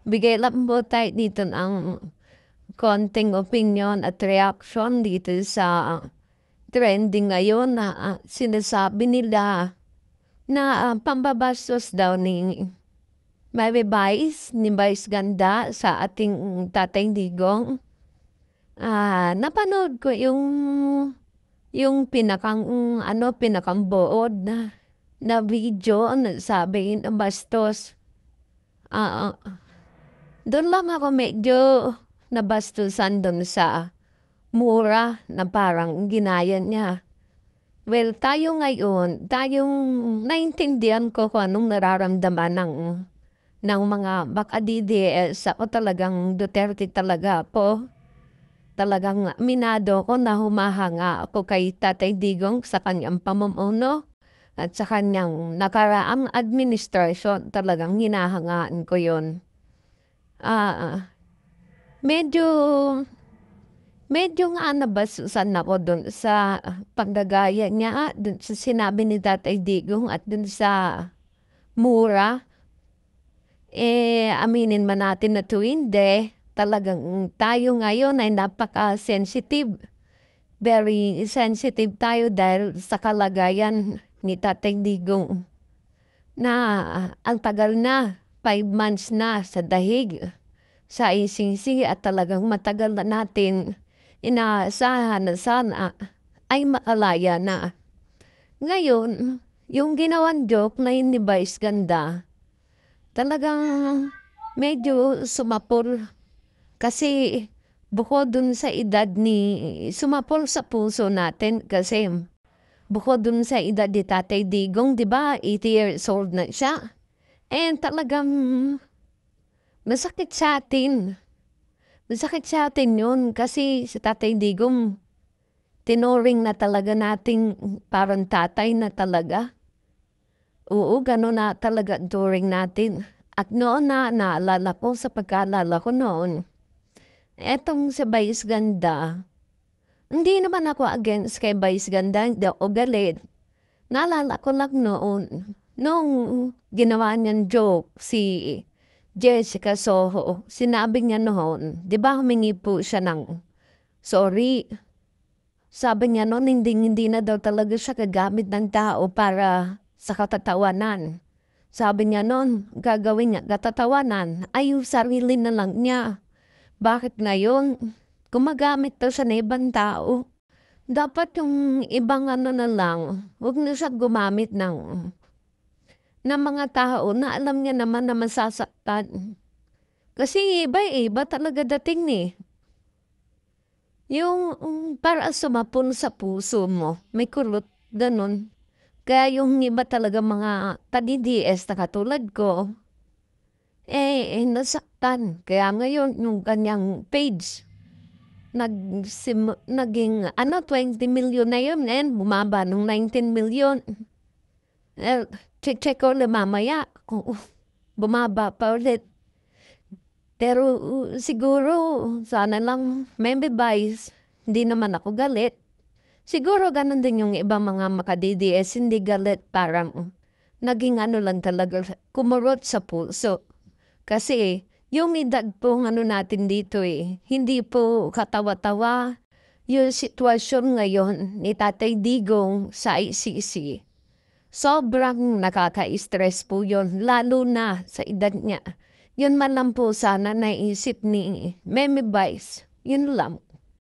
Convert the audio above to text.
bigay lang po tayo dito ng konting opinion at reaction dito sa trending ngayon na sinasabi nila na pambabastos daw ni Mary Vice, ni Vice Ganda sa ating Tatay Digong. Napanood ko yung pinakang buod na video na sabi ng bastos. Doon lang ako medyo nabastusan doon sa mura na parang ginaya niya. Well, tayo ngayon, tayong naintindihan ko kung anong nararamdaman ng mga baka DDS. Ako talagang Duterte talaga po. Talagang minado ko na humahanga ako kay Tatay Digong sa kanyang pamumuno at sa kanyang nakaraang administrasyon. Talagang hinahangaan ko yun. Medyo nga nabasusan ako dun sa paggagaya niya, dun sa sinabi ni Tatay Digong at dun sa mura. Aminin man natin na to hindi, talagang tayo ngayon ay napaka-sensitive. Very sensitive tayo dahil sa kalagayan ni Tatay Digong na ang tagal na, 5 months na sa dahig sa ICC at talagang matagal na natin inaasahan na sana ay makalaya na. Ngayon, yung ginawang joke na yun ni Vice Ganda, talagang medyo sumapol kasi bukod dun sa edad sumapol sa puso natin kasi bukod dun sa edad ni Tatay Digong, di ba, 80 years old na siya. And talagang masakit sa atin. Masakit sa atin yun kasi si Tatay Digong, tinuring na talaga nating parang tatay na talaga. Oo, gano'n na talaga turing natin. At noon na naalala ko sa pagkaalala ko noon, etong si Vice Ganda, hindi naman ako against kay Vice Ganda, hindi ako galit. Naalala ko lang noon, nung ginawa niyang joke si Jessica Soho, sinabi niya noon, di ba humingi po siya ng sorry. Sabi niya noon, hindi na daw talaga siya gagamit ng tao para sa katatawanan. Sabi niya noon, gagawin niya katatawanan ay yung sarili na lang niya. Bakit ngayon? Gumagamit daw siya ng ibang tao. Dapat yung ibang na lang, huwag na siya gumamit ng mga tao na alam niya naman na masasaktan. Kasi iba talaga dating ni. Yung para sumapon sa puso mo, may kulot, ganun. Kaya yung iba talaga mga tadi-DS na katulad ko, nasaktan. Kaya ngayon yung kanyang page, naging 20 million na yun, and bumaba ng 19 million. Check ko ulit mamaya kung bumaba pa ulit. Pero siguro sana lang may Vice, hindi naman ako galit. Siguro ganun din yung iba mga maka-DDS, hindi galit, parang naging lang talaga, kumurot sa puso. Kasi yung edad po natin dito hindi po katawa-tawa yung sitwasyon ngayon ni Tatay Digong sa ICC. Sobrang nakaka-stress po yun, lalo na sa edad niya. Yun man lang po sana naisip ni Meme Vice. Yun lang.